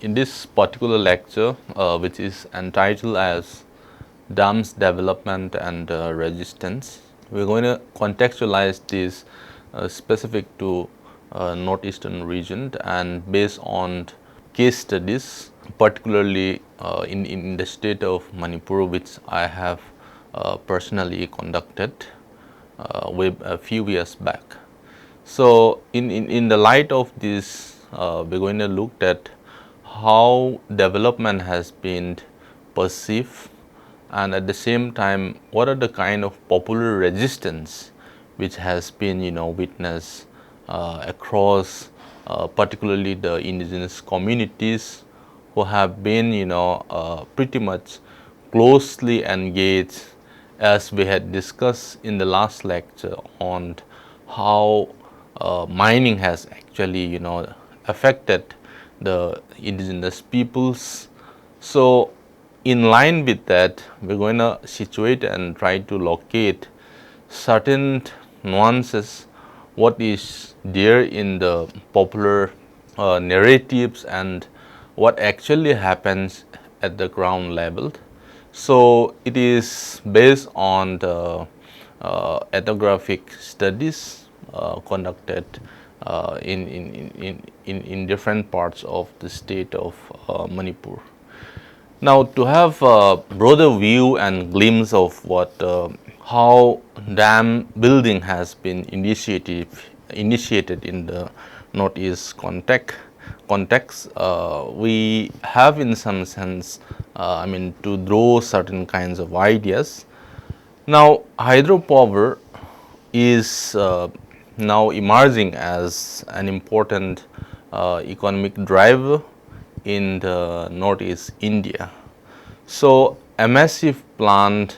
In this particular lecture, which is entitled as Dams Development and Resistance, we are going to contextualize this specific to northeastern region and based on case studies, particularly in the state of Manipur, which I have personally conducted with a few years back. So, in the light of this, we are going to look at how development has been perceived, and at the same time what are the kind of popular resistance which has been witnessed across particularly the indigenous communities who have been pretty much closely engaged, as we had discussed in the last lecture, on how mining has actually affected the indigenous peoples. So, in line with that, we are going to situate and try to locate certain nuances, what is there in the popular narratives and what actually happens at the ground level. So, it is based on the ethnographic studies conducted in different parts of the state of Manipur. Now, to have a broader view and glimpse of what how dam building has been initiated in the northeast context, we have in some sense to draw certain kinds of ideas. Now, hydropower is now emerging as an important economic driver in the northeast India. So, a massive plant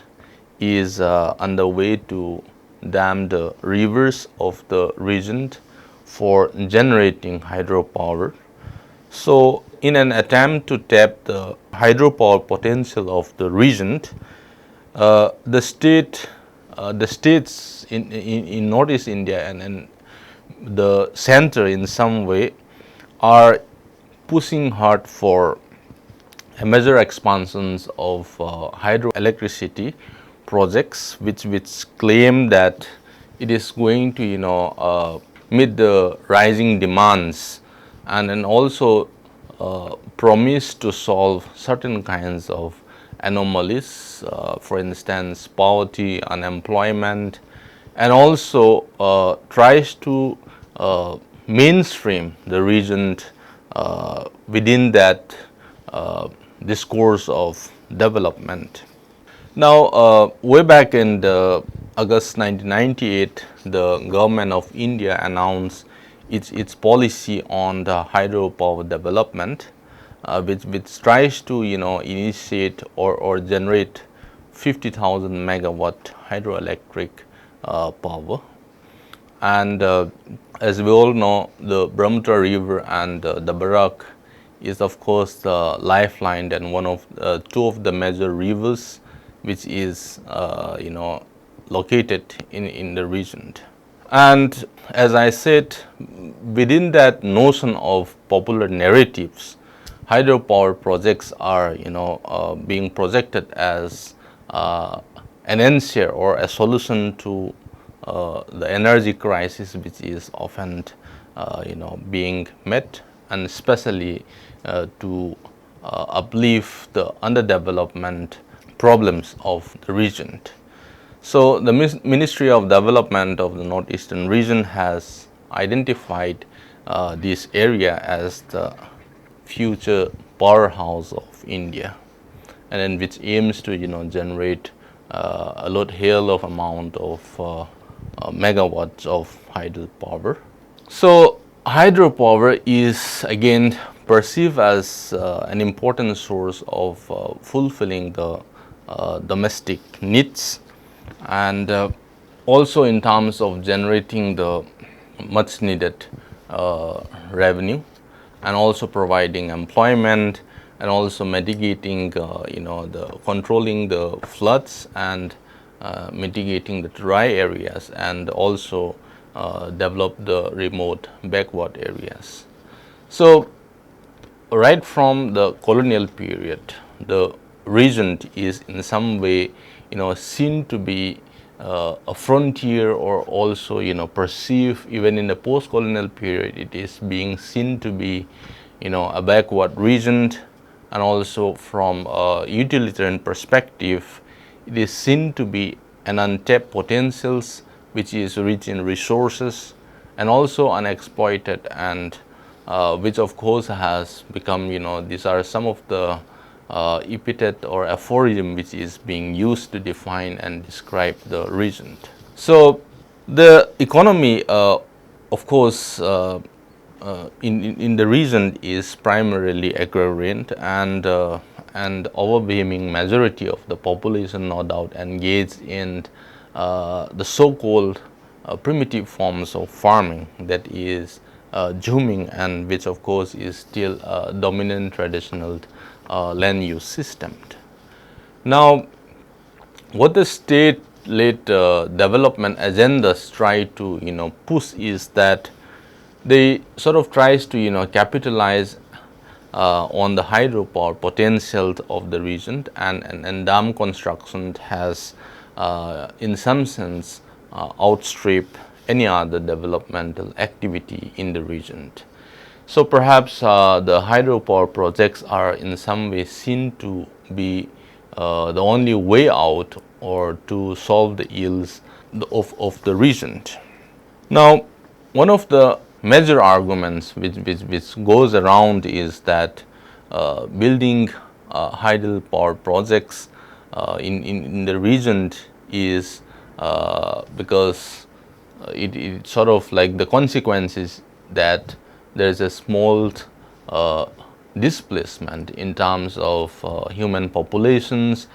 is underway to dam the rivers of the region for generating hydropower. So, in an attempt to tap the hydropower potential of the region, the states in northeast India and the center in some way are pushing hard for a major expansions of hydroelectricity projects, which claim that it is going to meet the rising demands and then also promise to solve certain kinds of anomalies, for instance poverty, unemployment, and also tries to mainstream the region within that discourse of development. Now, way back in August 1998, the government of India announced its policy on the hydropower development, which tries to initiate or generate 50,000 megawatt hydroelectric power. And as we all know, the Brahmaputra river and the Barak is of course the lifeline and one of two of the major rivers which is located in the region. And as I said, within that notion of popular narratives, hydropower projects are being projected as an answer or a solution to the energy crisis, which is often being met, and especially to uplift the underdevelopment problems of the region. So, the Ministry of Development of the Northeastern region has identified this area as the future powerhouse of India, and then which aims to generate a lot hell of amount of megawatts of hydropower. So, hydropower is again perceived as an important source of fulfilling the domestic needs, and also in terms of generating the much needed revenue, and also providing employment, and also mitigating the controlling the floods and mitigating the dry areas, and also develop the remote backward areas. So, right from the colonial period, the region is in some way, seen to be a frontier, or also, perceived even in the post-colonial period, it is being seen to be, a backward region, and also from a utilitarian perspective, it is seen to be an untapped potentials which is rich in resources and also unexploited, and which of course has become, these are some of the epithet or aphorism which is being used to define and describe the region. So the economy, of course, in the region is primarily agrarian, and overwhelming majority of the population no doubt engaged in the so-called primitive forms of farming, that is zooming, and which of course is still a dominant traditional land use system. Now, what the state-led development agendas try to push is that they sort of tries to capitalize on the hydropower potential of the region, and dam construction has in some sense outstrip any other developmental activity in the region. So perhaps the hydropower projects are in some way seen to be the only way out, or to solve the ills of the region. Now, one of the major arguments which goes around is that building hydropower projects in the region is because it sort of like the consequences that there is a small displacement in terms of human populations,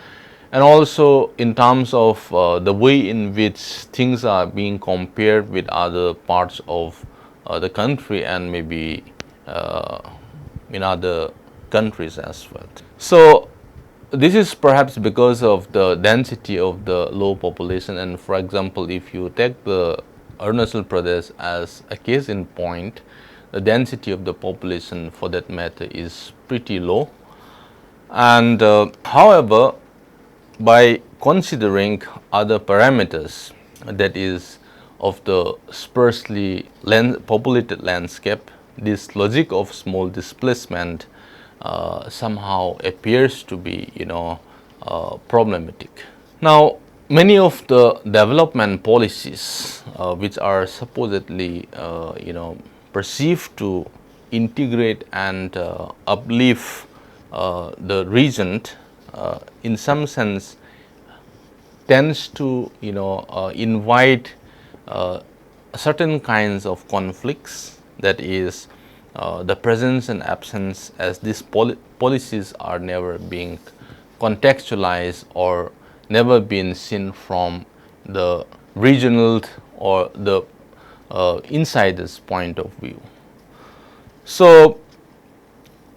and also in terms of the way in which things are being compared with other parts of the country, and maybe in other countries as well. So this is perhaps because of the density of the low population, and for example, if you take the Arunachal Pradesh as a case in point, the density of the population for that matter is pretty low, and however, by considering other parameters, that is of the sparsely populated landscape, this logic of small displacement somehow appears to be problematic. Now, many of the development policies which are supposedly perceived to integrate and uplift the region in some sense tends to invite certain kinds of conflicts, that is the presence and absence, as these policies are never being contextualized or never been seen from the regional or the insider's point of view. So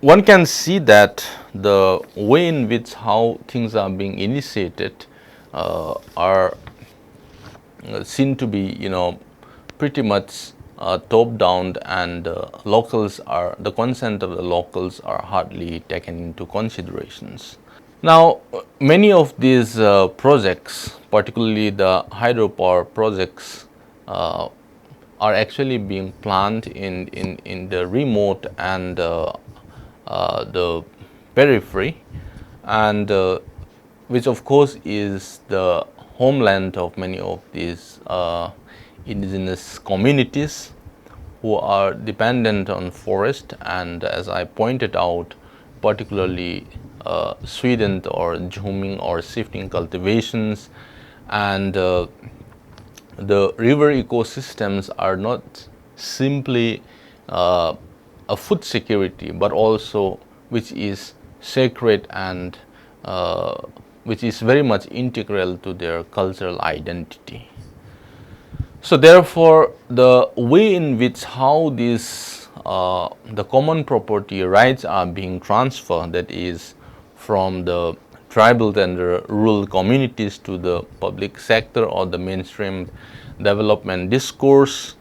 one can see that the way in which how things are being initiated are seen to be pretty much top down, and locals are, the consent of the locals are hardly taken into considerations. Now, many of these projects, particularly the hydropower projects, are actually being planned in the remote and the periphery, and which of course is the homeland of many of these indigenous communities who are dependent on forest, and as I pointed out, particularly Sweden or zooming or shifting cultivations, and the river ecosystems are not simply a food security, but also which is sacred and which is very much integral to their cultural identity. So therefore, the way in which how these the common property rights are being transferred, that is from the tribal and the rural communities to the public sector or the mainstream development discourse,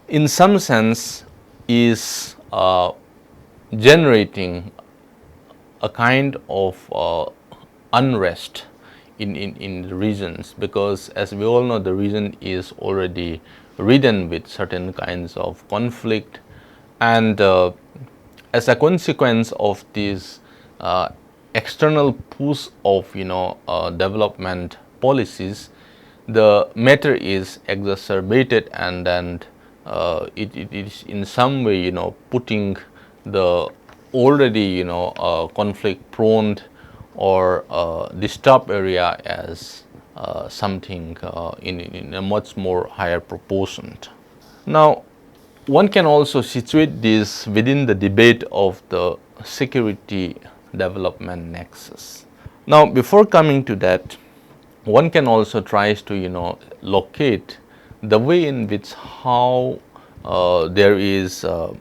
in some sense is generating a kind of unrest in the regions, because as we all know, the region is already ridden with certain kinds of conflict, and as a consequence of this external push of development policies, the matter is exacerbated, and then it is in some way putting the already conflict prone or disturbed area as something in a much more higher proportion. Now, one can also situate this within the debate of the security development nexus. Now, before coming to that, one can also try to locate the way in which how there is a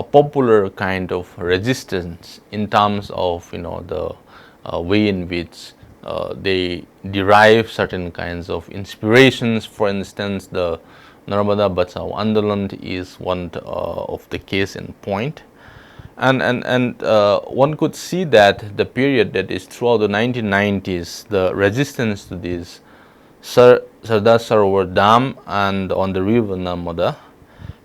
popular kind of resistance in terms of the way in which they derive certain kinds of inspirations. For instance, the Narmada Bachao Andolan is one of the case in point, and one could see that the period that is throughout the 1990s, the resistance to this Sardar Sarovar Dam and on the river Narmada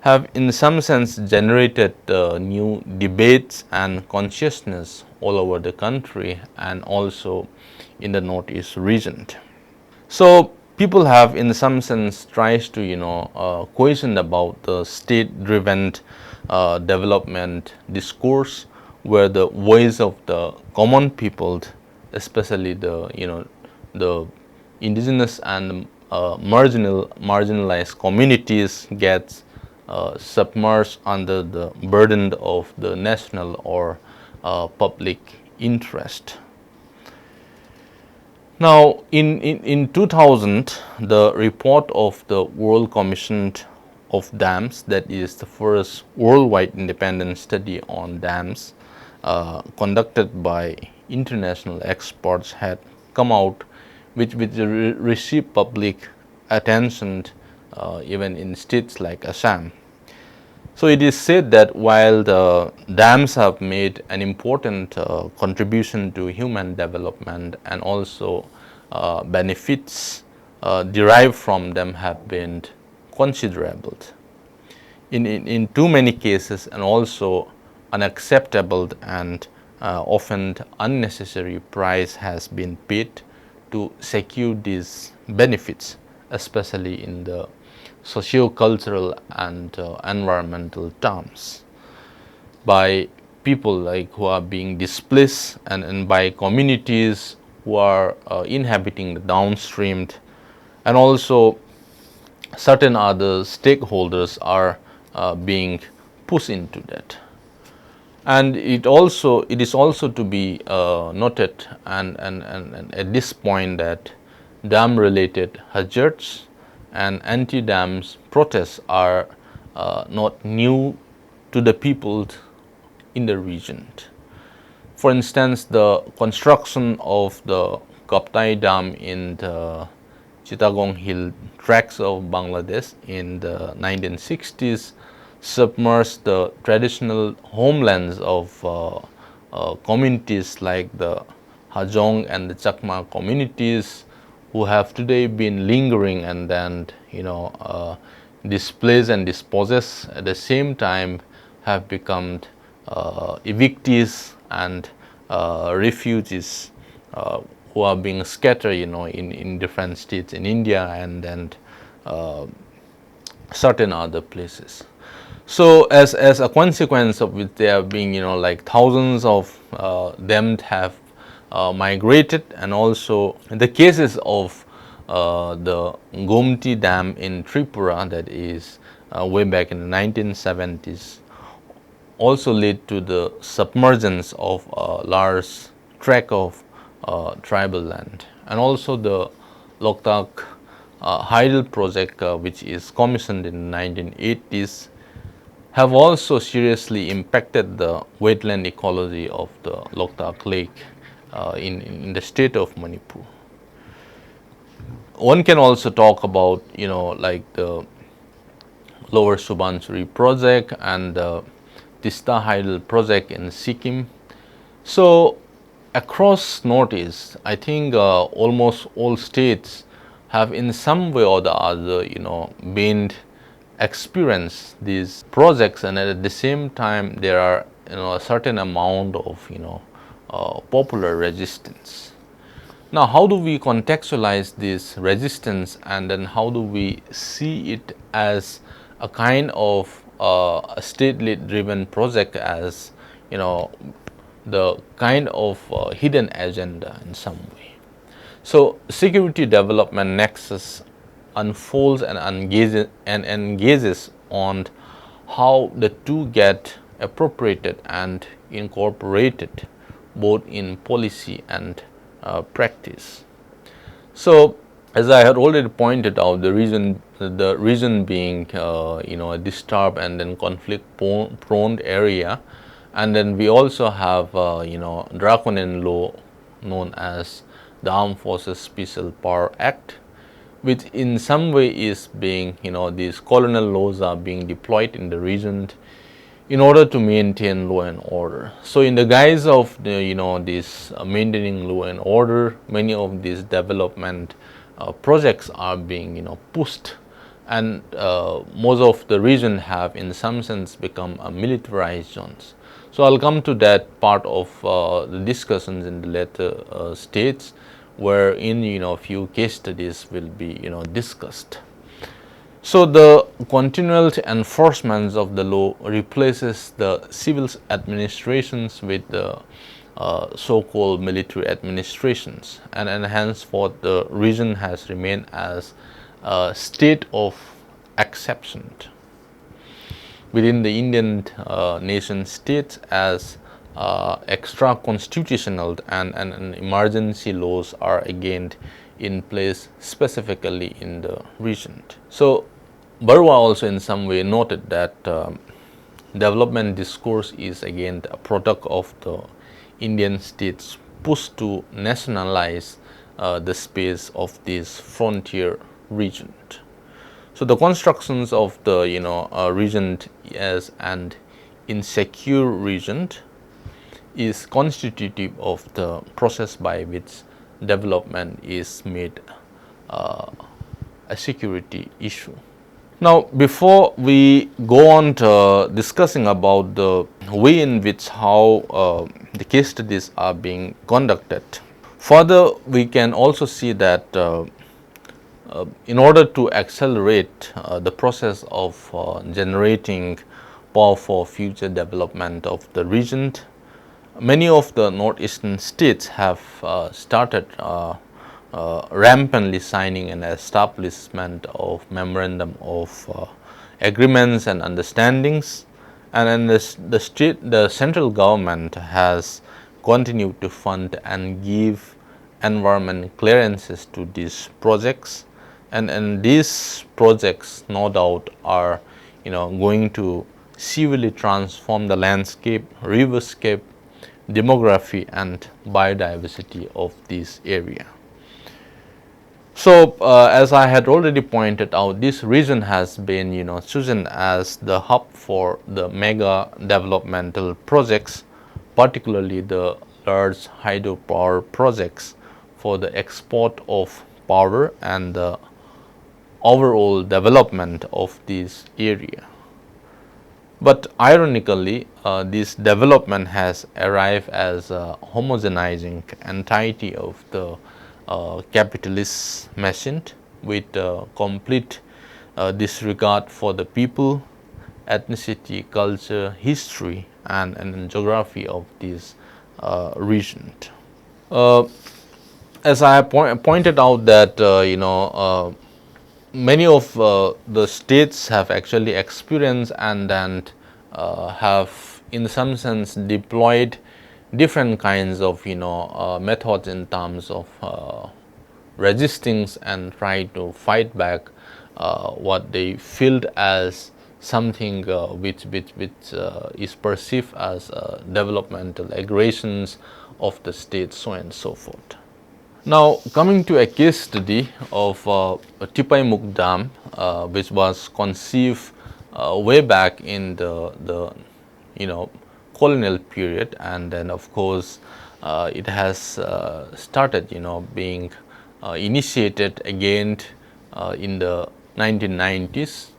have in some sense generated new debates and consciousness all over the country and also in the northeast region. So people have in some sense tried to question about the state driven development discourse, where the voice of the common people, especially the indigenous and marginalized communities, gets submerged under the burden of the national or public interest. Now, in 2000, the report of the World Commission of Dams, that is the first worldwide independent study on dams conducted by international experts, had come out, which received public attention even in states like Assam. So it is said that while the dams have made an important contribution to human development, and also benefits derived from them have been considerable, in too many cases, and also unacceptable and often unnecessary price has been paid to secure these benefits, especially in the socio-cultural and environmental terms, by people like who are being displaced, and by communities who are inhabiting the downstream, and also certain other stakeholders are being pushed into that. And it is also to be noted and at this point that dam related hazards and anti-dams protests are not new to the people in the region. For instance, the construction of the Kaptai Dam in the Chittagong Hill tracts of Bangladesh in the 1960s submerged the traditional homelands of communities like the Hajong and the Chakma communities, who have today been lingering and then displaced and dispossessed, at the same time have become evictees and refugees who are being scattered in different states in India and then certain other places. So as a consequence of which there have been like thousands of them have migrated, and also in the cases of the Gomti Dam in Tripura, that is way back in the 1970s, also led to the submergence of a large tract of tribal land. And also the Loktak Hydel project, which is commissioned in the 1980s, have also seriously impacted the wetland ecology of the Loktak Lake in the state of Manipur. One can also talk about like the Lower Subansuri project and the Tista Hydel project in Sikkim. So across Northeast, I think almost all states have in some way or the other, been experience these projects, and at the same time there are a certain amount of popular resistance. Now, how do we contextualize this resistance, and then how do we see it as a kind of a state-led driven project, as the kind of hidden agenda in some way? So, security development nexus unfolds and engages on how the two get appropriated and incorporated both in policy and practice. So, as I had already pointed out, the region being a disturbed and then conflict prone area, and then we also have draconian law known as the Armed Forces Special Power Act, which in some way is being, these colonial laws are being deployed in the region in order to maintain law and order. So in the guise of this maintaining law and order, many of these development projects are being pushed, and most of the region have in some sense become militarized zones. So I'll come to that part of the discussions in the later stages, where in a few case studies will be discussed. So the continual enforcement of the law replaces the civil administrations with the so-called military administrations, and henceforth the region has remained as a state of exception within the Indian nation states, as extra constitutional and emergency laws are again in place specifically in the region. So Barua also in some way noted that development discourse is again a product of the Indian states push to nationalize the space of this frontier region. So the constructions of the region as an insecure region is constitutive of the process by which development is made a security issue. Now, before we go on to discussing about the way in which how the case studies are being conducted, further we can also see that in order to accelerate the process of generating power for future development of the region, many of the northeastern states have started rampantly signing an establishment of memorandum of agreements and understandings, and then the central government has continued to fund and give environment clearances to these projects, and these projects no doubt are going to severely transform the landscape, riverscape, demography and biodiversity of this area. So as I had already pointed out, this region has been chosen as the hub for the mega developmental projects, particularly the large hydropower projects for the export of power and the overall development of this area. But ironically, this development has arrived as a homogenizing entity of the capitalist machine, with complete disregard for the people, ethnicity, culture, history and geography of this region. As I pointed out that many of the states have actually experienced and then have in some sense deployed different kinds of methods in terms of resisting and try to fight back what they feel as something which is perceived as developmental aggressions of the state, so and so forth. Now, coming to a case study of Tipaimukh Dam, which was conceived way back in the colonial period, and then of course it has started being initiated again in the 1990s.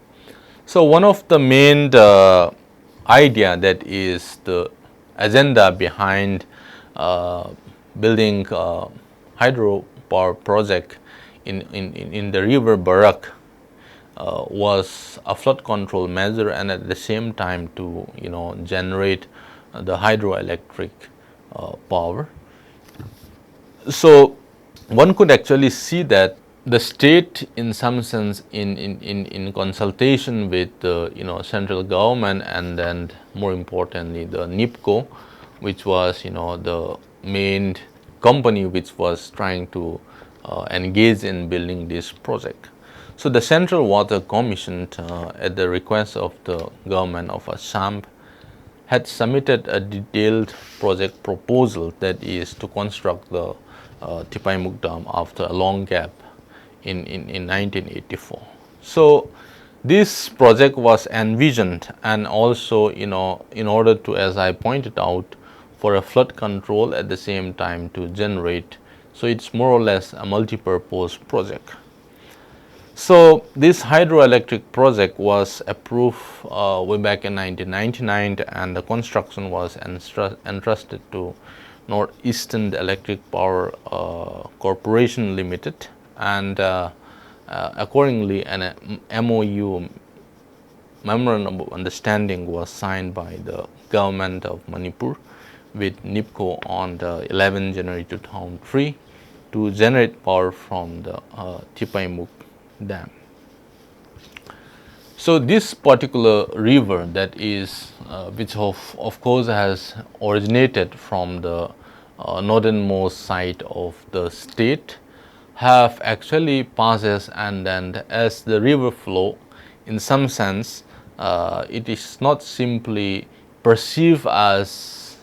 So one of the main idea that is the agenda behind building hydropower project in the river Barak was a flood control measure, and at the same time to generate the hydroelectric power. So one could actually see that the state, in some sense, in consultation with the central government, and then more importantly the NIPCO, which was the main company which was trying to engage in building this project. So the Central Water Commission, at the request of the government of Assam, had submitted a detailed project proposal, that is to construct the Tipaimukh Dam after a long gap in 1984. So this project was envisioned, and also in order to, as I pointed out, for a flood control, at the same time to generate. So it's more or less a multi-purpose project. So this hydroelectric project was approved way back in 1999, and the construction was entrusted to Northeastern Electric Power Corporation Limited, and accordingly an MOU, Memorandum of Understanding, was signed by the government of Manipur with NIPCO on the 11 January 2003 to generate power from the Tipaimukh Dam. So this particular river, that is which of course has originated from the northernmost side of the state, have actually passes, and then as the river flow, in some sense it is not simply perceived as,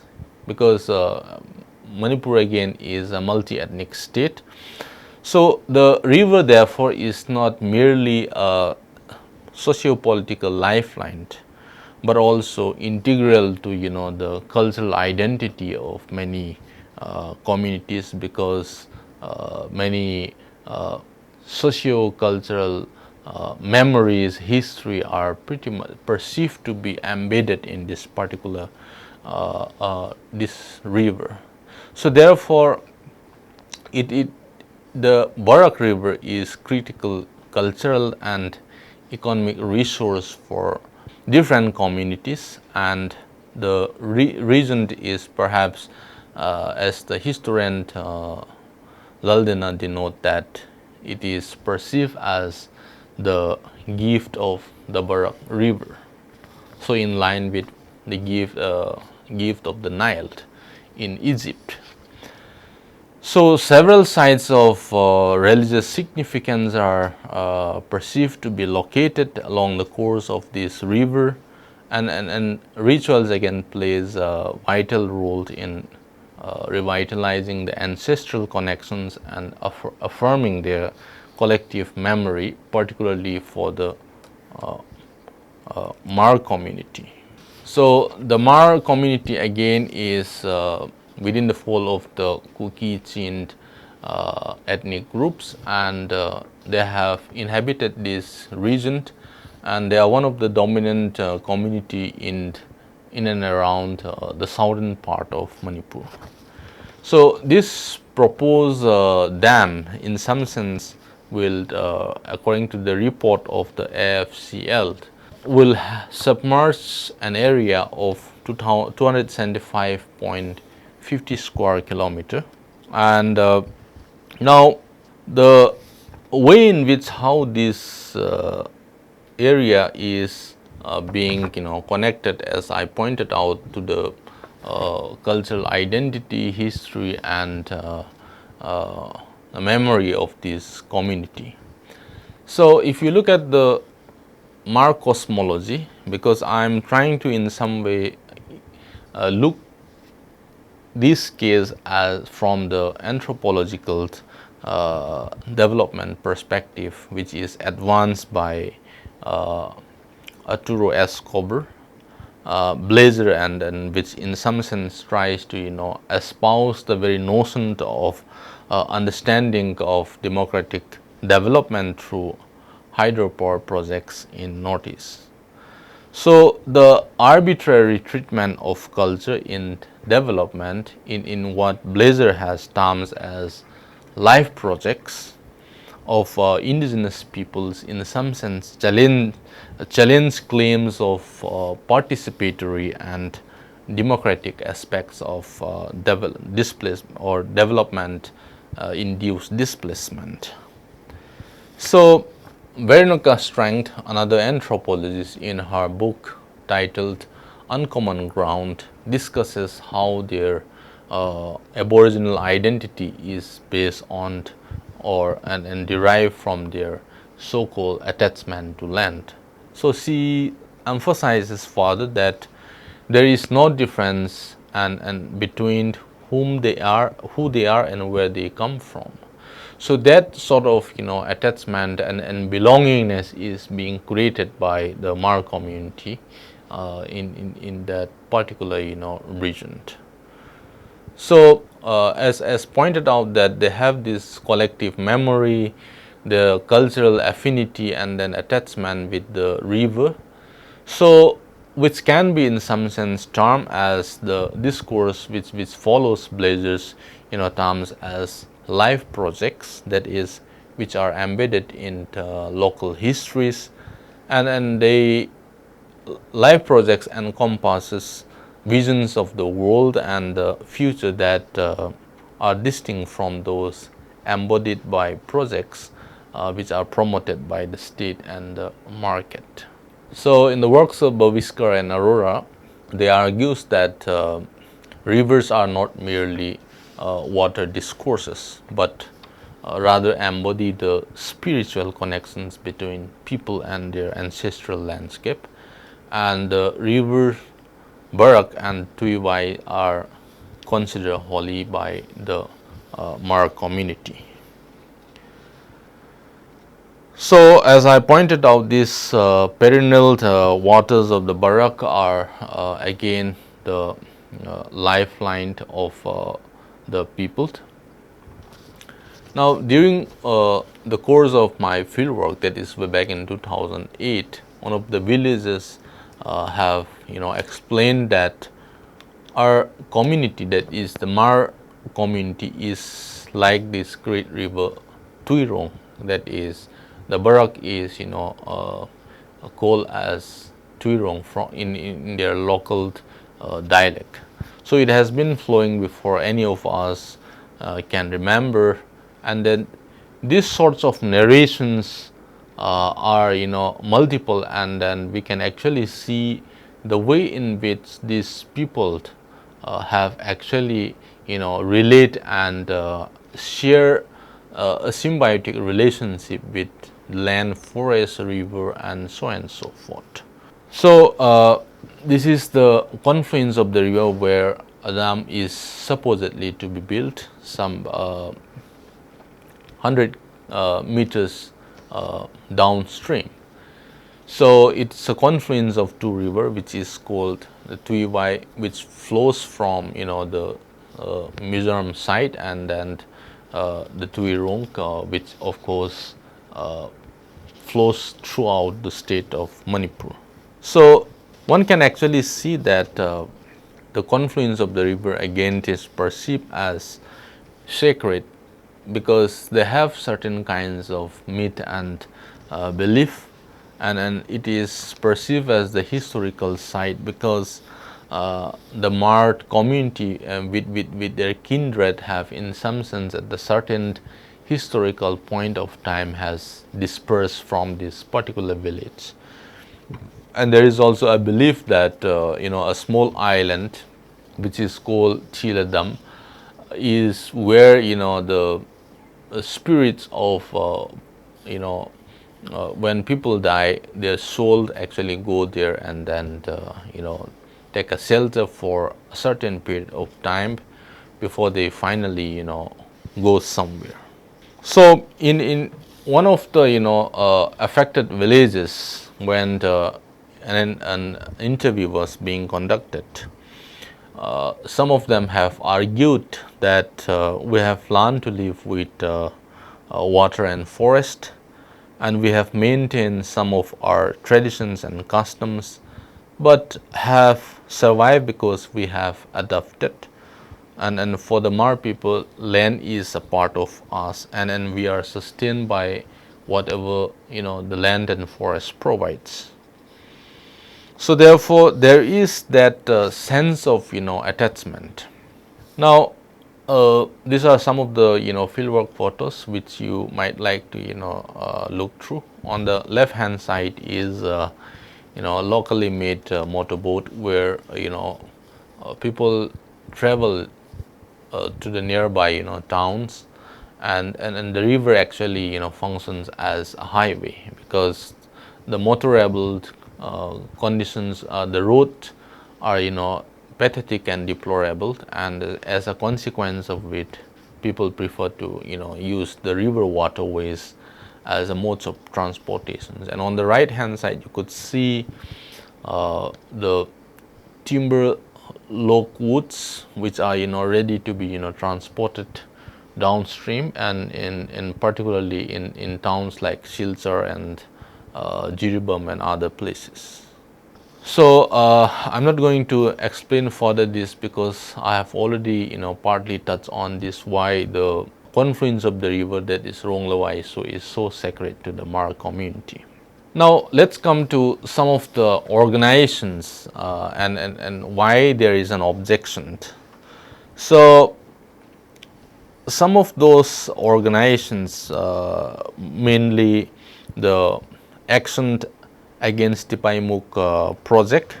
because Manipur again is a multi-ethnic state. So the river therefore is not merely a socio-political lifeline, but also integral to the cultural identity of many communities, because many socio-cultural memories, history are pretty much perceived to be embedded in this particular this river. So therefore the Barak River is critical cultural and economic resource for different communities, and the reason is perhaps as the historian Laldena denote, that it is perceived as the gift of the Barak River, so in line with the gift of the Nile in Egypt. So several sites of religious significance are perceived to be located along the course of this river, and rituals again plays a vital role in revitalizing the ancestral connections and affirming their collective memory, particularly for the Mar community. So the Mar community again is within the fold of the Kuki-Chin ethnic groups, and they have inhabited this region, and they are one of the dominant community in and around the southern part of Manipur. So this proposed dam, in some sense, will, according to the report of the AFCL, will submerge an area of 275.50 square kilometer, and now the way in which how this area is being connected, as I pointed out, to the cultural identity, history, and the memory of this community. So if you look at the Mar cosmology, because I am trying to in some way look this case as from the anthropological development perspective, which is advanced by Arturo Escobar, blazer, and which in some sense tries to espouse the very notion of understanding of democratic development through hydropower projects in Northeast. So, the arbitrary treatment of culture in development in what Blazer has termed as life projects of indigenous peoples in some sense challenge claims of participatory and democratic aspects of development induced displacement. So, Veronica Strang, another anthropologist, in her book titled Uncommon Ground, discusses how their Aboriginal identity is based on and derived from their so-called attachment to land. So she emphasizes further that there is no difference and between who they are and where they come from. So that sort of attachment and belongingness is being created by the Mar community in that particular region. So as pointed out, that they have this collective memory, the cultural affinity, and then attachment with the river. So which can be in some sense termed as the discourse which follows Blazer's terms as life projects, that is, which are embedded in local histories, and they life projects encompasses visions of the world and the future that are distinct from those embodied by projects which are promoted by the state and the market. So in the works of Bhaviskar and Arora, they argues that rivers are not merely water discourses, but rather embody the spiritual connections between people and their ancestral landscape. And the river Barak and Tuiwai are considered holy by the Mar community. So, as I pointed out, these perennial waters of the Barak are again the lifeline of the people. Now, during the course of my fieldwork, that is back in 2008, one of the villages have explained that our community, that is the Mar community, is like this great river Tuirong, that is the Barak is called as Tuirong from in their local dialect. So it has been flowing before any of us can remember, and then these sorts of narrations are multiple, and then we can actually see the way in which these people have actually relate and share a symbiotic relationship with land, forest, river, and so on and so forth. So this is the confluence of the river where a dam is supposedly to be built, some 100 meters downstream. So it's a confluence of two rivers, which is called the Tuiwai, which flows from the Mizoram side, and then the Tuirong, which of course flows throughout the state of Manipur. So one can actually see that the confluence of the river again is perceived as sacred, because they have certain kinds of myth and belief, and it is perceived as the historical site, because the Mart community with their kindred have in some sense at the certain historical point of time has dispersed from this particular village. And there is also a belief that a small island which is called Chiladam is where the spirits of when people die, their souls actually go there and then take a shelter for a certain period of time before they finally go somewhere. So in one of the affected villages, when and an interview was being conducted, some of them have argued that we have learned to live with water and forest, and we have maintained some of our traditions and customs, but have survived because we have adapted. And for the Mar people, land is a part of us, and we are sustained by whatever the land and forest provides. So therefore, there is that sense of attachment. Now, these are some of the fieldwork photos which you might like to look through. On the left hand side is a locally made motorboat where people travel to the nearby towns, and the river actually functions as a highway, because the motorable conditions, the road are pathetic and deplorable, and as a consequence of which people prefer to use the river waterways as a modes of transportation. And on the right hand side you could see the timber log woods which are ready to be transported downstream, and in particularly in towns like Silchar and Jiribam and other places. So I'm not going to explain further this, because I have already partly touched on this, why the confluence of the river, that is Ronglawai, is so sacred to the Mar community. Now let's come to some of the organizations and why there is an objection. So some of those organizations, mainly the Action Against Tipaimukh project,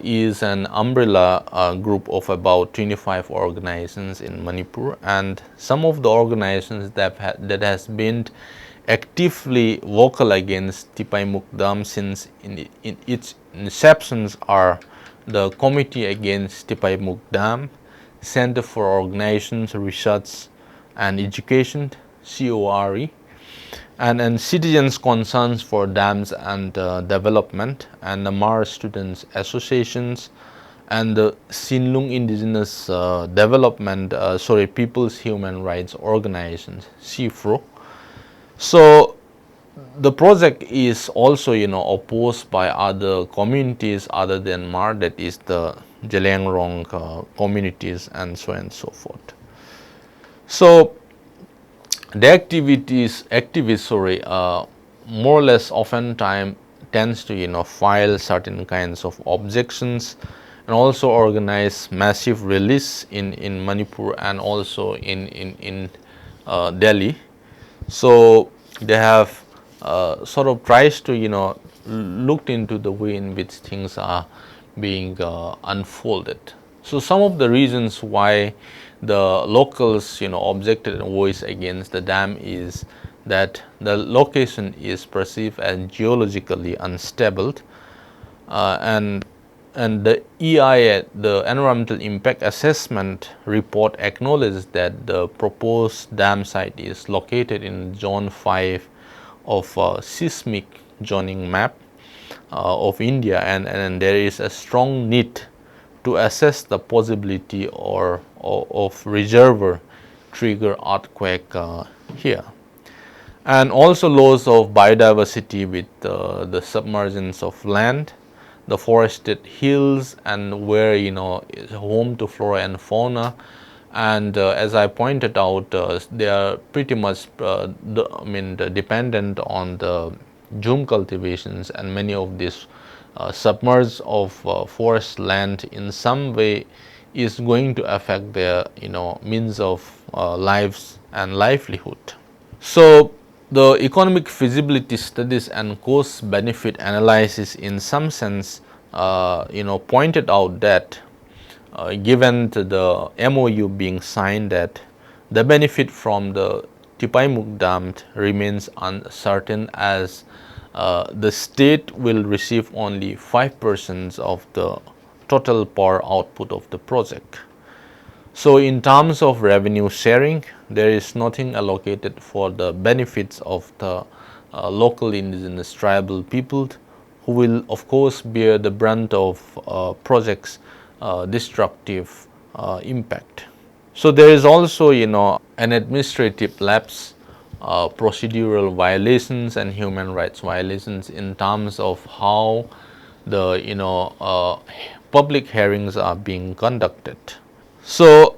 is an umbrella group of about 25 organizations in Manipur, and some of the organizations that has been actively vocal against Tipaimukh Dam since in its inceptions are the Committee Against Tipaimukh Dam, Center for Organizations, Research and Education, CORE, and Citizens Concerns for Dams and Development, and the Mar Students Associations, and the Sinlung Indigenous Development, People's Human Rights Organizations, CIFRO. So the project is also opposed by other communities other than Mar, that is the Jalangrong communities, and so on and so forth. So the activists more or less oftentimes tends to file certain kinds of objections, and also organize massive release in Manipur and also in Delhi. So they have sort of tries to looked into the way in which things are being unfolded. So some of the reasons why the locals objected and voiced against the dam is that the location is perceived as geologically unstable, and the EIA, the Environmental Impact Assessment report, acknowledges that the proposed dam site is located in Zone 5 of seismic zoning map of India, and there is a strong need to assess the possibility of reservoir trigger earthquake here, and also loss of biodiversity with the submergence of land, the forested hills, and where is home to flora and fauna. And as I pointed out, they are pretty much dependent on the zoom cultivations, and many of these submerged of forest land in some way is going to affect their means of lives and livelihood. So the economic feasibility studies and cost benefit analysis in some sense pointed out that given the MOU being signed, that the benefit from the Tipaimukh Dam remains uncertain, as the state will receive only 5% of the total power output of the project. So in terms of revenue sharing, there is nothing allocated for the benefits of the local indigenous tribal people who will of course bear the brunt of projects destructive impact. So there is also an administrative lapse, procedural violations and human rights violations in terms of how the public hearings are being conducted. So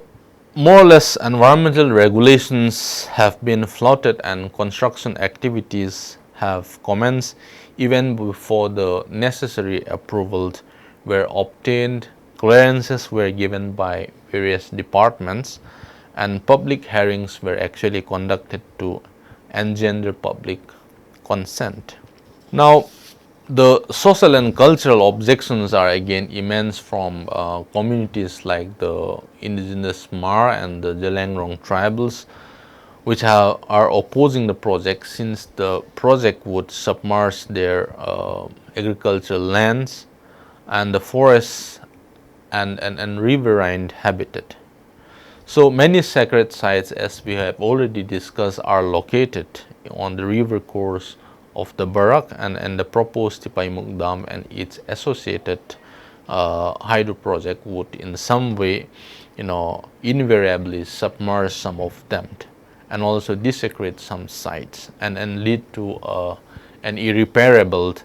more or less environmental regulations have been flouted and construction activities have commenced even before the necessary approvals were obtained, clearances were given by various departments, and public hearings were actually conducted to engender public consent. Now, the social and cultural objections are again immense from communities like the Indigenous Mar and the Jalangrong tribals, which are opposing the project since the project would submerge their agricultural lands and the forests and riverine habitat. So many sacred sites, as we have already discussed, are located on the river course of the Barak, and the proposed Tipaimukh Dam and its associated hydro project would in some way invariably submerge some of them and also desecrate some sites and lead to an irreparable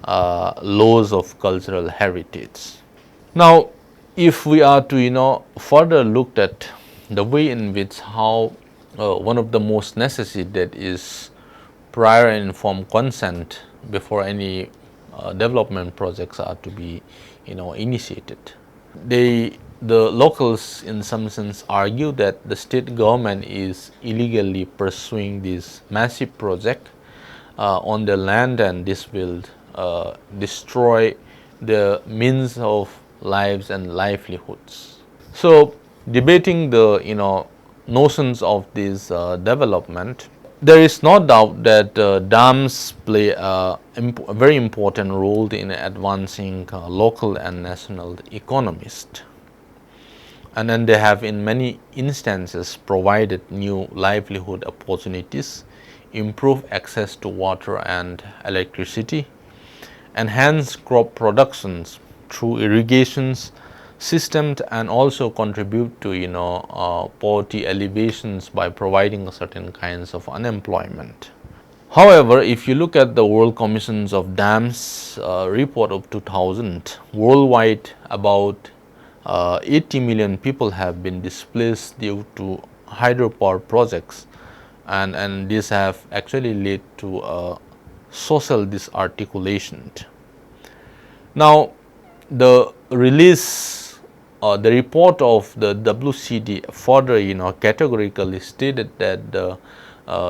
loss of cultural heritage. Now, if we are to further look at the way in which how one of the most necessary, that is prior and informed consent before any development projects are to be initiated. The locals in some sense argue that the state government is illegally pursuing this massive project on their land, and this will destroy the means of lives and livelihoods. So debating the notions of this development, there is no doubt that dams play a very important role in advancing local and national economies, and then they have in many instances provided new livelihood opportunities, improved access to water and electricity, enhanced crop productions through irrigations systems, and also contribute to poverty alleviations by providing certain kinds of unemployment. However, if you look at the World Commissions of Dams report of 2000, worldwide about 80 million people have been displaced due to hydropower projects, and these have actually led to social disarticulation. Now, the release the report of the WCD further categorically stated that the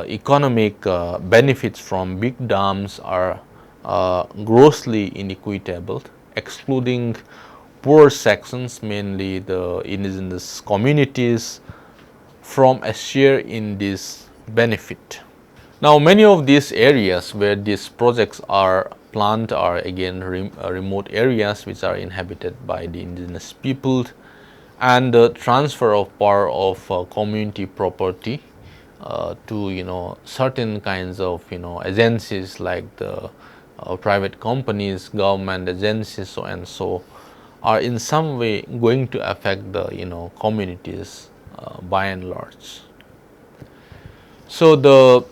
economic benefits from big dams are grossly inequitable, excluding poor sections, mainly the indigenous communities, from a share in this benefit. Now, many of these areas where these projects are planned are again remote areas which are inhabited by the indigenous people, and the transfer of power of community property to certain kinds of agencies like the private companies, government agencies, so and so, are in some way going to affect the communities by and large. So the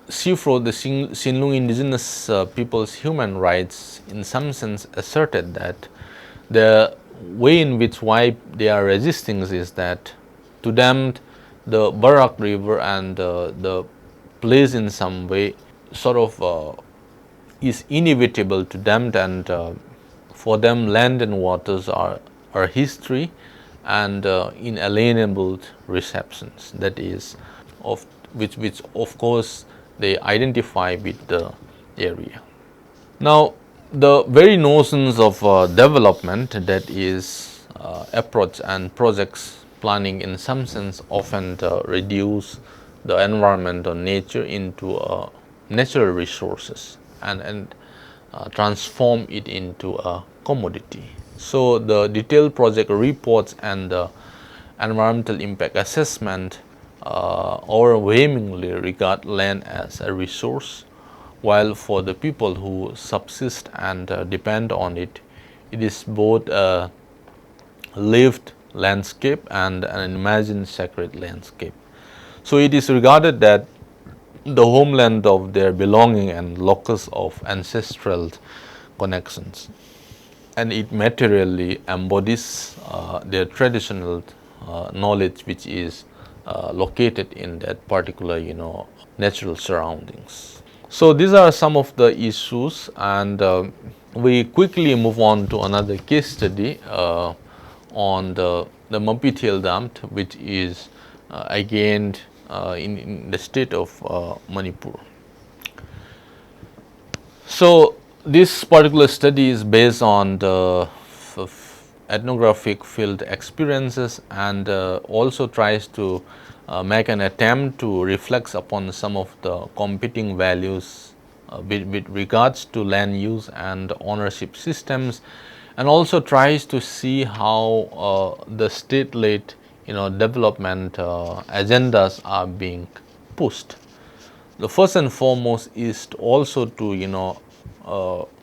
CIFRO, the Sinlung Indigenous People's Human Rights, in some sense asserted that the way in which why they are resisting is that to them the Barak River and the place in some way sort of is inevitable to them, and for them land and waters are history and inalienable receptions, that is of which of course they identify with the area. Now, the very notions of development, that is approach and projects planning, in some sense often reduce the environment or nature into natural resources and transform it into a commodity. So the detailed project reports and the environmental impact assessment overwhelmingly regard land as a resource, while for the people who subsist and depend on it, it is both a lived landscape and an imagined sacred landscape. So it is regarded that the homeland of their belonging and locus of ancestral connections, and it materially embodies their traditional knowledge, which is located in that particular natural surroundings. So these are some of the issues, and we quickly move on to another case study on the Mapithel Dam, which is again in the state of Manipur. So this particular study is based on the ethnographic field experiences, and also tries to make an attempt to reflect upon some of the competing values with regards to land use and ownership systems, and also tries to see how the state-led development agendas are being pushed. The first and foremost is also to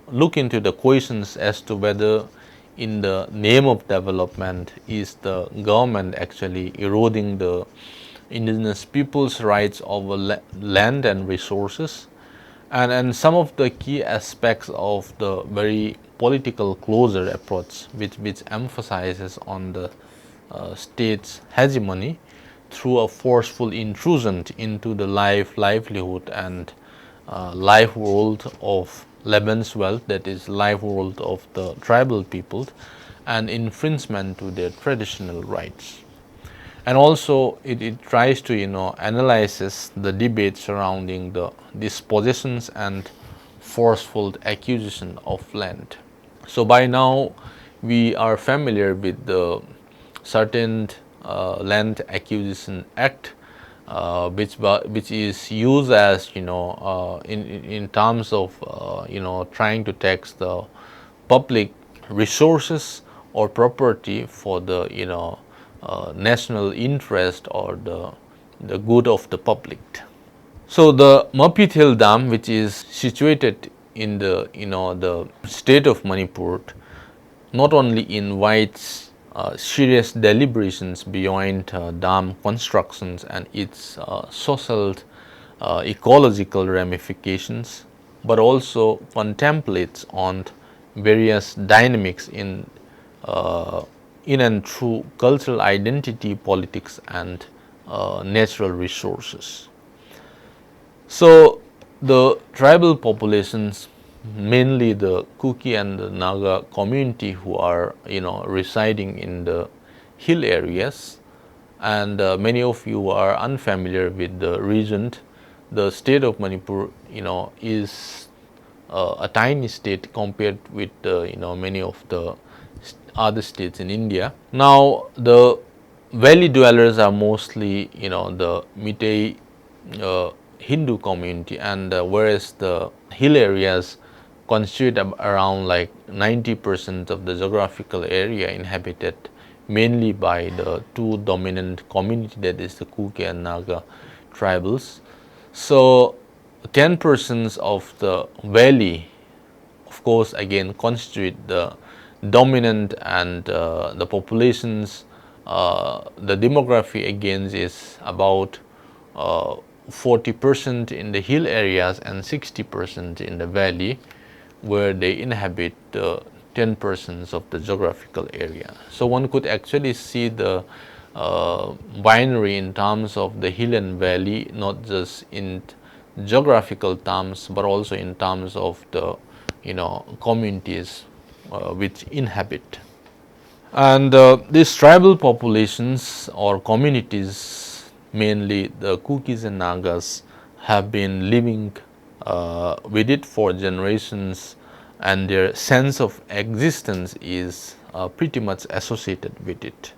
look into the questions as to whether in the name of development is the government actually eroding the indigenous people's rights over land and resources, and some of the key aspects of the very political closer approach which emphasizes on the state's hegemony through a forceful intrusion into the livelihood and life world of Lebanon's wealth, that is life world of the tribal peoples, and infringement to their traditional rights. And also it tries to analyzes the debate surrounding the dispossessions and forceful acquisition of land. So by now we are familiar with the certain Land Acquisition Act, which is used as in terms of trying to tax the public resources or property for the national interest or the good of the public. So the Mapithel Dam, which is situated in the the state of Manipur, not only invites serious deliberations beyond dam constructions and its social ecological ramifications, but also contemplates on various dynamics in and through cultural identity, politics, and natural resources. So the tribal populations, mainly the Kuki and the Naga community, who are residing in the hill areas, and many of you are unfamiliar with the region. The state of Manipur is a tiny state compared with many of the other states in India. Now the valley dwellers are mostly the Meitei Hindu community, and whereas the hill areas constitute around like 90% of the geographical area inhabited mainly by the two dominant community, that is the Kuki and Naga tribals. So 10% of the valley, of course, again constitute the dominant, and the populations, the demography again is about 40% in the hill areas and 60% in the valley, where they inhabit 10% of the geographical area. So one could actually see the binary in terms of the hill and valley, not just in geographical terms, but also in terms of the communities which inhabit. And these tribal populations or communities, mainly the Kukis and Nagas, have been living with it for generations, and their sense of existence is pretty much associated with it.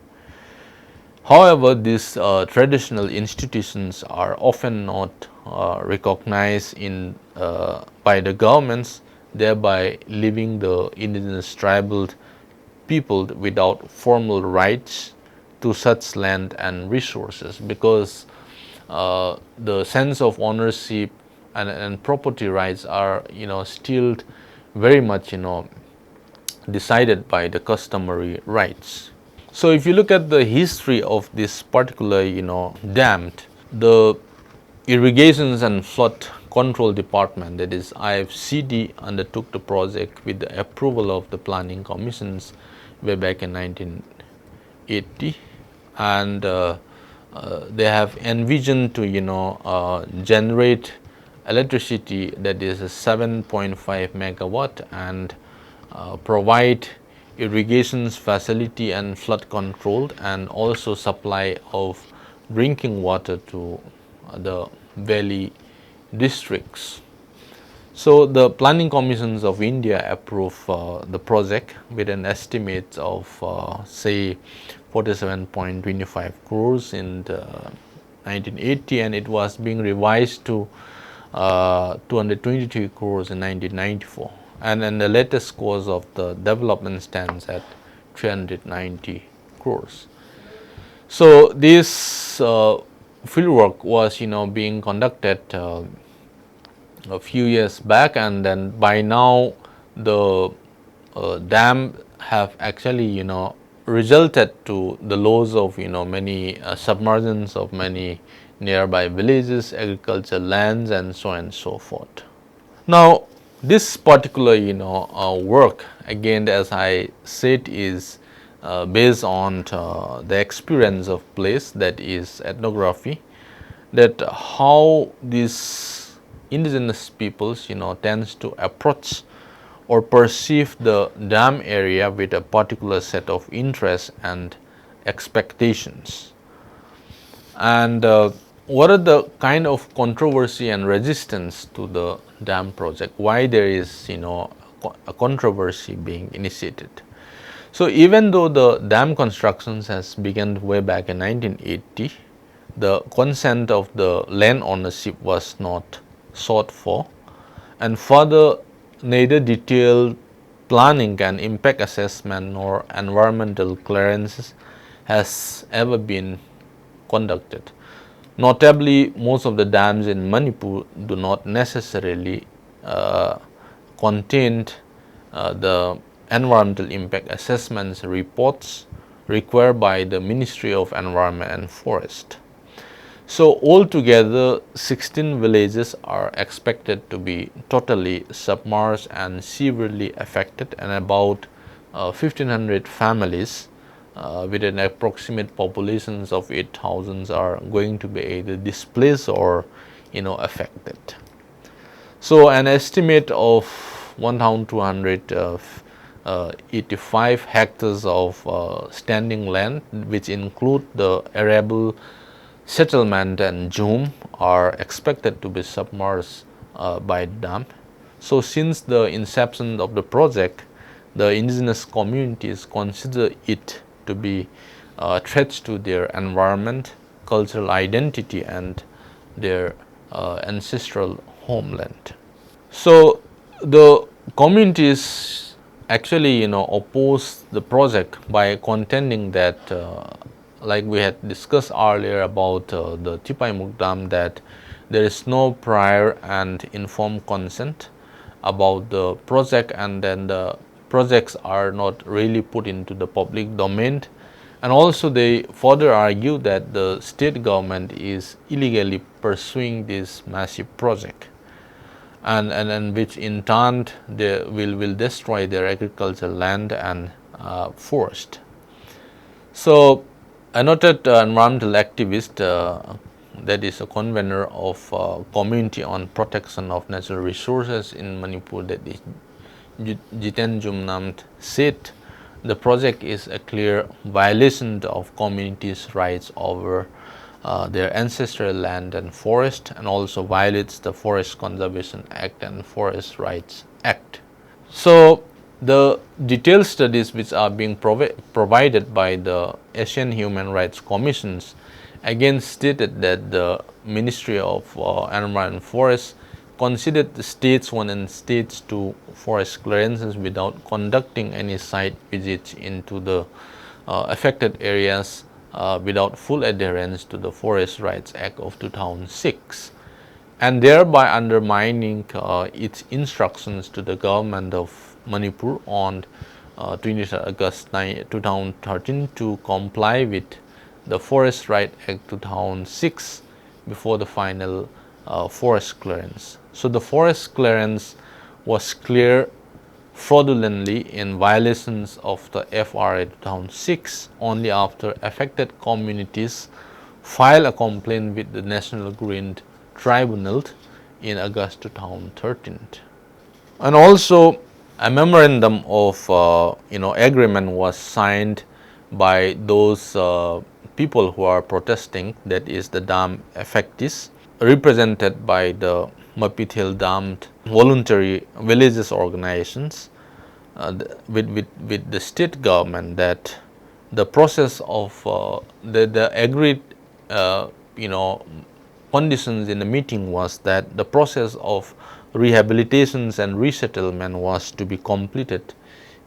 However, these traditional institutions are often not recognized by the governments, thereby leaving the indigenous tribal people without formal rights to such land and resources, because the sense of ownership and property rights are still very much decided by the customary rights. So if you look at the history of this particular dam, the Irrigations and Flood Control Department, that is IFCD, undertook the project with the approval of the planning commissions way back in 1980, and they have envisioned to generate electricity that is 7.5 megawatt and provide irrigations facility and flood control, and also supply of drinking water to the valley districts. So the planning commissions of India approve the project with an estimate of say 47.25 crores in the 1980, and it was being revised to 223 crores in 1994, and then the latest cost of the development stands at 390 crores. So this fieldwork was being conducted a few years back, and then by now the dam have actually resulted to the loss of many submergence of many nearby villages, agricultural lands, and so on and so forth. Now this particular work, again as I said, is based on the experience of place, that is ethnography, that how these indigenous peoples tends to approach or perceive the dam area with a particular set of interests and expectations, and what are the kind of controversy and resistance to the dam project, why there is a controversy being initiated. So even though the dam constructions has begun way back in 1980, the consent of the land ownership was not sought for, and further neither detailed planning and impact assessment nor environmental clearances has ever been conducted. Notably, most of the dams in Manipur do not necessarily contain the environmental impact assessments reports required by the Ministry of Environment and Forest. So altogether 16 villages are expected to be totally submerged and severely affected, and about 1500 families with an approximate populations of 8,000 are going to be either displaced or affected. So an estimate of 1,285 hectares of standing land, which include the arable settlement and Jum, are expected to be submerged by dam. So since the inception of the project, the indigenous communities consider it to be threats to their environment, cultural identity, and their ancestral homeland. So the communities actually oppose the project by contending that like we had discussed earlier about the Tipaimukh Dam, that there is no prior and informed consent about the project, and then the projects are not really put into the public domain, and also they further argue that the state government is illegally pursuing this massive project, and which in turn they will destroy their agricultural land and forest. So a noted environmental activist, that is a convener of Community on Protection of Natural Resources in Manipur, that is Jiten Jumnamt, said the project is a clear violation of communities' rights over their ancestral land and forest, and also violates the Forest Conservation Act and Forest Rights Act. So the detailed studies which are being provided by the Asian Human Rights Commissions again stated that the Ministry of Environment and Forest considered the Stage 1 and Stage 2 forest clearances without conducting any site visits into the affected areas without full adherence to the Forest Rights Act of 2006. and thereby undermining its instructions to the government of Manipur on 23 August 2013 to comply with the Forest Right Act 2006 before the final forest clearance. So the forest clearance was cleared fraudulently in violations of the FRA 2006 only after affected communities filed a complaint with the National Green Tribunal in August 2013. And also a memorandum of agreement was signed by those people who are protesting, that is the dam affectees, represented by the Mapithel dammed voluntary villages organizations with the state government, that the process of the agreed conditions in the meeting was that the process of rehabilitations and resettlement was to be completed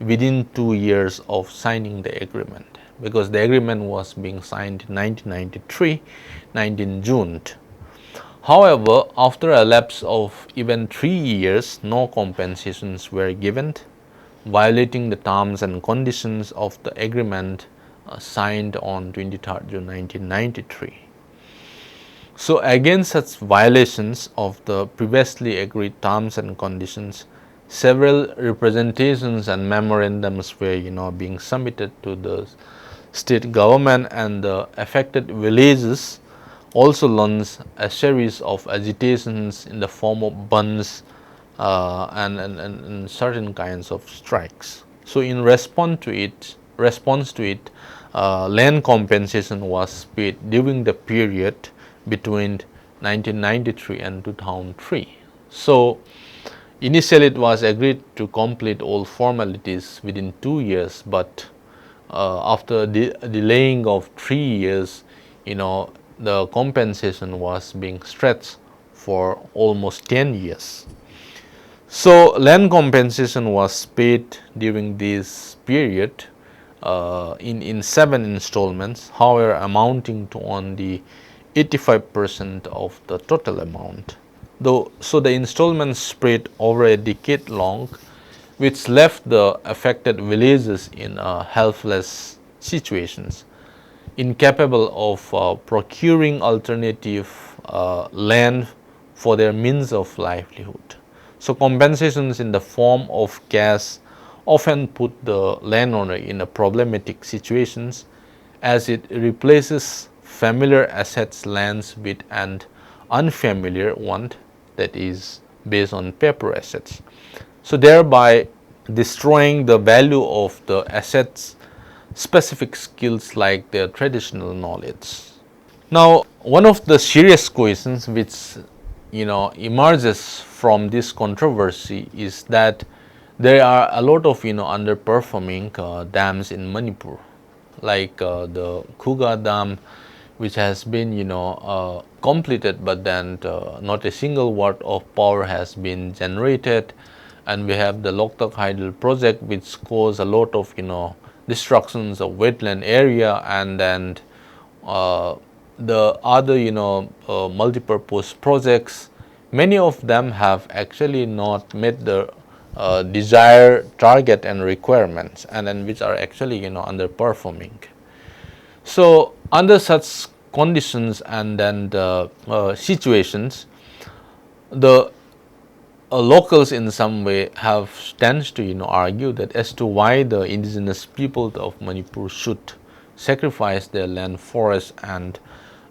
within 2 years of signing the agreement, because the agreement was being signed in 1993, 19 June. However, after a lapse of even 3 years, no compensations were given, violating the terms and conditions of the agreement signed on 23 June 1993. So against such violations of the previously agreed terms and conditions, several representations and memorandums were being submitted to the state government, and the affected villages also launched a series of agitations in the form of bunds and certain kinds of strikes. So in response to it, land compensation was paid during the period between 1993 and 2003. So initially it was agreed to complete all formalities within 2 years, but after the delaying of 3 years, the compensation was being stretched for almost 10 years. So land compensation was paid during this period in 7 installments, however amounting to only 85% of the total amount. So the installments spread over a decade long, which left the affected villages in helpless situations, incapable of procuring alternative land for their means of livelihood. So compensations in the form of cash often put the landowner in a problematic situations, as it replaces familiar assets lands with an unfamiliar one, that is based on paper assets, so thereby destroying the value of the assets specific skills like their traditional knowledge. Now, one of the serious questions which emerges from this controversy is that there are a lot of underperforming dams in Manipur, like the Khuga Dam, which has been completed, but then not a single watt of power has been generated, and we have the Loktak Hydel project, which caused a lot of destructions of wetland area, and then the other multi-purpose projects, many of them have actually not met the desired target and requirements, and then which are actually underperforming. So under such conditions and then the situations, the locals in some way have tends to argue that as to why the indigenous people of Manipur should sacrifice their land, forests, and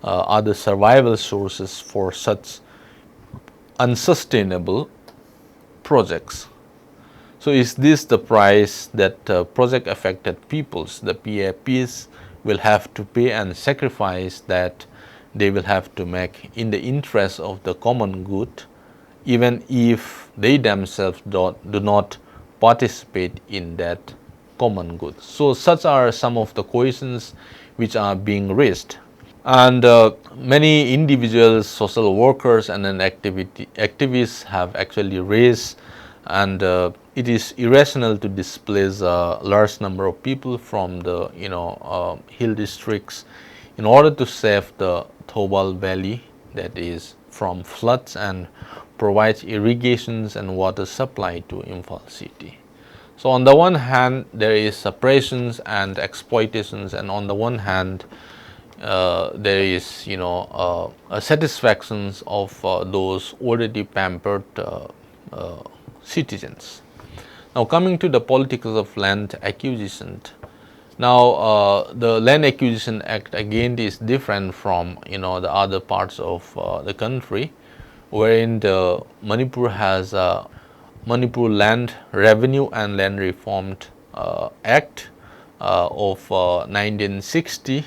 other survival sources for such unsustainable projects. So is this the price that project affected peoples, the PAPs, will have to pay, and sacrifice that they will have to make in the interest of the common good, even if they themselves do not participate in that common good? So such are some of the questions which are being raised. And many individuals, social workers, and then activists have actually raised, and it is irrational to displace a large number of people from the hill districts in order to save the Thobal Valley, that is from floods and provides irrigations and water supply to Imphal city. So on the one hand, there is suppressions and exploitations, and on the one hand, there is satisfactions of those already pampered citizens. Now coming to the politics of land acquisition. Now the Land Acquisition Act again is different from the other parts of the country, wherein the Manipur has Manipur Land Revenue and Land Reformed Act of 1960,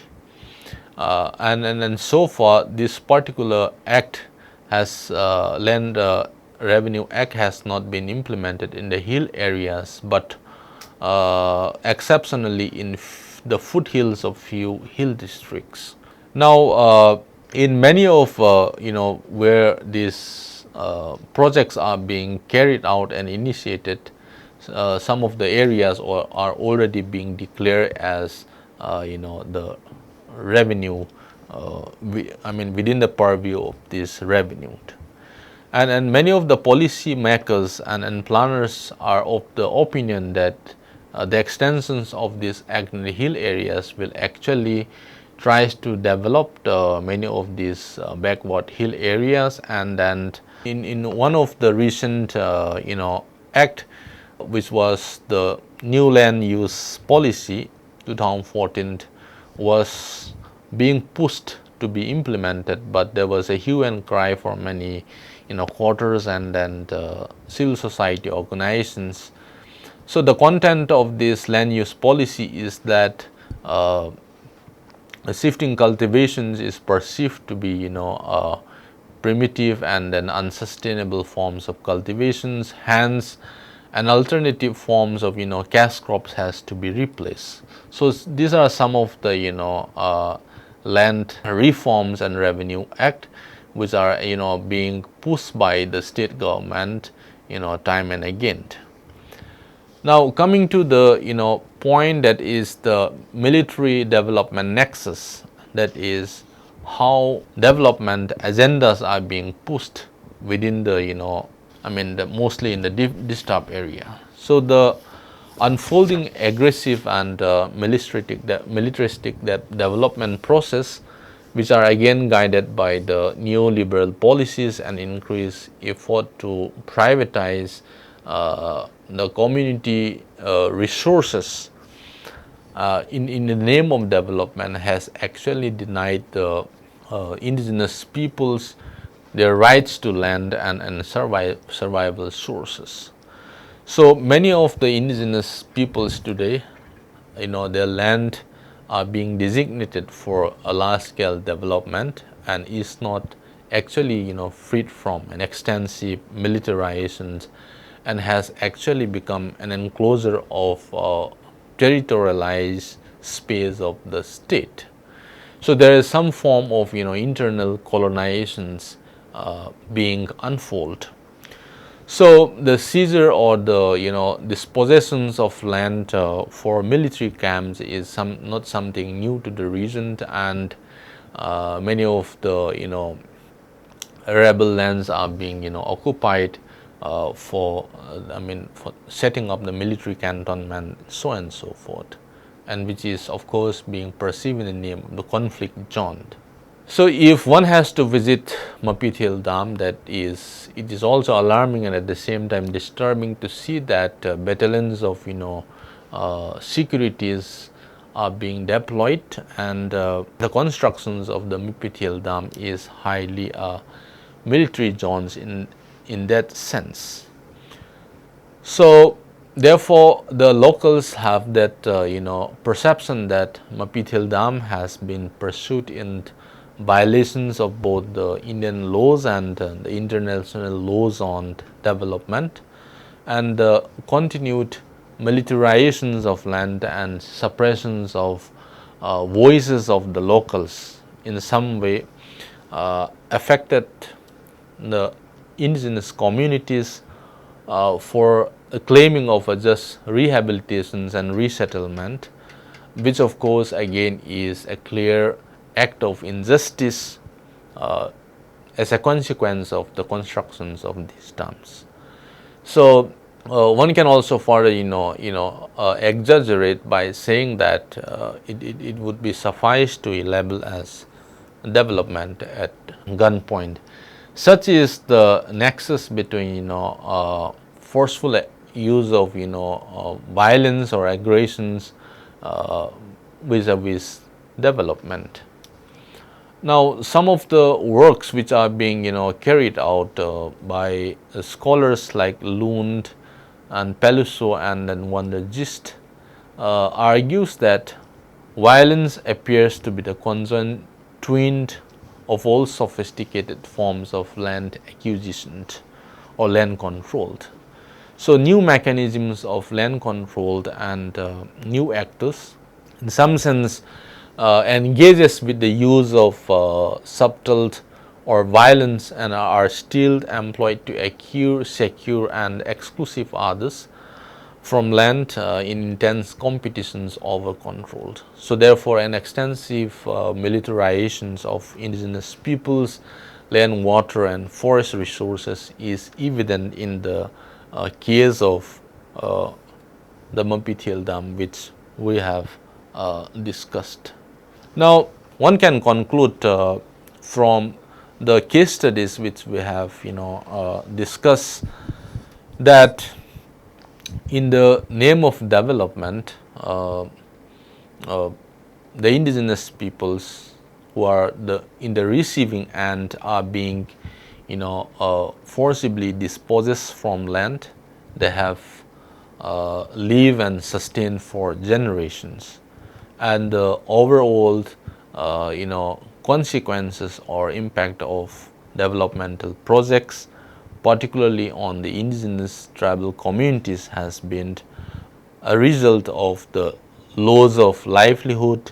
and so far this particular act has Land Revenue Act has not been implemented in the hill areas, but exceptionally in the foothills of few hill districts. Now in many of where these projects are being carried out and initiated, some of the areas are already being declared as the revenue, within the purview of this revenue. And many of the policy makers and planners are of the opinion that the extensions of this act in the hill areas will actually tries to develop many of these backward hill areas. And then in one of the recent act, which was the new land use policy 2014, was being pushed to be implemented, but there was a hue and cry for many quarters and then civil society organizations. So the content of this land use policy is that shifting cultivations is perceived to be primitive and then unsustainable forms of cultivations. Hence an alternative forms of cash crops has to be replaced. So these are some of the land reforms and revenue act which are being pushed by the state government time and again. Now coming to the point, that is the military development nexus, that is how development agendas are being pushed within the mostly in the disturbed area. So the unfolding aggressive and militaristic development process, which are again guided by the neoliberal policies and increased effort to privatize the community resources in the name of development, has actually denied the indigenous peoples their rights to land and survival sources. So many of the indigenous peoples today, their land are being designated for a large-scale development and is not actually freed from an extensive militarization, and has actually become an enclosure of territorialized space of the state. So there is some form of internal colonizations being unfolded. So the seizure or the dispossessions of land for military camps is not something new to the region, and many of the arable lands are being occupied for setting up the military cantonment, so and so forth, and which is of course being perceived in the name of the conflict zone. So if one has to visit Mapithel Dam, it is also alarming and at the same time disturbing to see that battalions of securities are being deployed, and the constructions of the Mapithel Dam is highly military zones in that sense. So therefore the locals have that perception that Mapithel Dam has been pursued in violations of both the Indian laws and the international laws on development, and the continued militarizations of land and suppressions of voices of the locals in some way affected the indigenous communities for a claiming of a just rehabilitations and resettlement, which of course again is a clear act of injustice as a consequence of the constructions of these dams. So one can also further exaggerate by saying that it would be suffice to label as development at gunpoint. Such is the nexus between forceful use of violence or aggressions vis-a-vis development. Now, some of the works which are being carried out by scholars like Lund and Peluso and then Wandergist argues that violence appears to be the conjoint of all sophisticated forms of land acquisition or land controlled. So, new mechanisms of land controlled and new actors in some sense engages with the use of subtle or violence and are still employed to acquire, secure and exclusive others from land in intense competitions over controlled. So, therefore, an extensive militarizations of indigenous peoples, land, water and forest resources is evident in the case of the Mapithel Dam, which we have discussed. Now, one can conclude from the case studies which we have discussed that in the name of development, the indigenous peoples who are in the receiving end are being forcibly dispossessed from land. They have live and sustain for generations, and the overall consequences or impact of developmental projects, particularly on the indigenous tribal communities, has been a result of the loss of livelihood,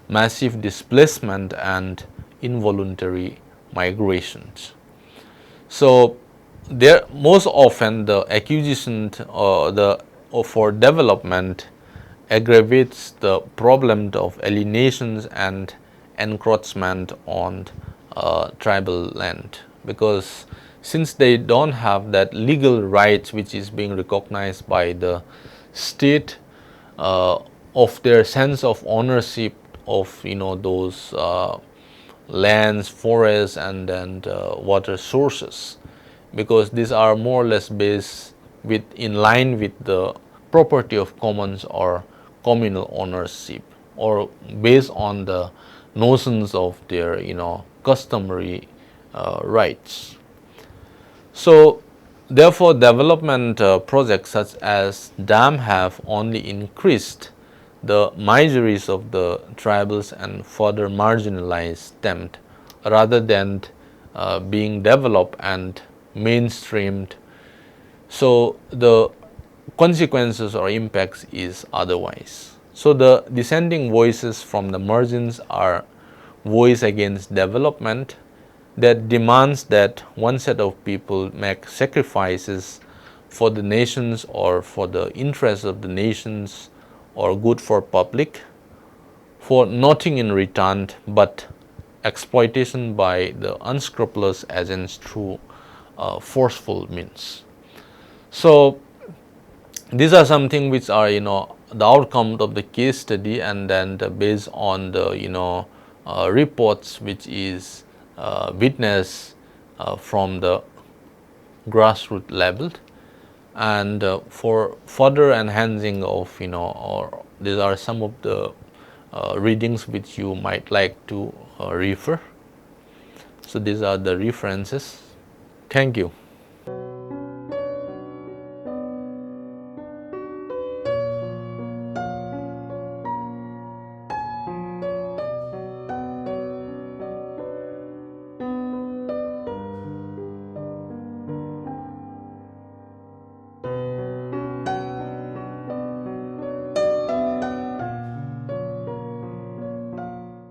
massive displacement and involuntary migrations. So, there most often the acquisition for development aggravates the problem of alienations and encroachment on tribal land, because since they don't have that legal rights which is being recognized by the state of their sense of ownership of those lands, forests and water sources, because these are more or less based in line with the property of commons or communal ownership, or based on the notions of their customary rights. So, therefore, development projects such as dam have only increased the miseries of the tribals and further marginalized them, rather than being developed and mainstreamed. So, the consequences or impacts is otherwise. So, the dissenting voices from the margins are voice against development that demands that one set of people make sacrifices for the nations or for the interests of the nations or good for public, for nothing in return but exploitation by the unscrupulous agents through forceful means. So, these are something which are the outcome of the case study, and then based on the reports which is witnessed from the grassroots level, and for further enhancing of or these are some of the readings which you might like to refer. So, these are the references. Thank you.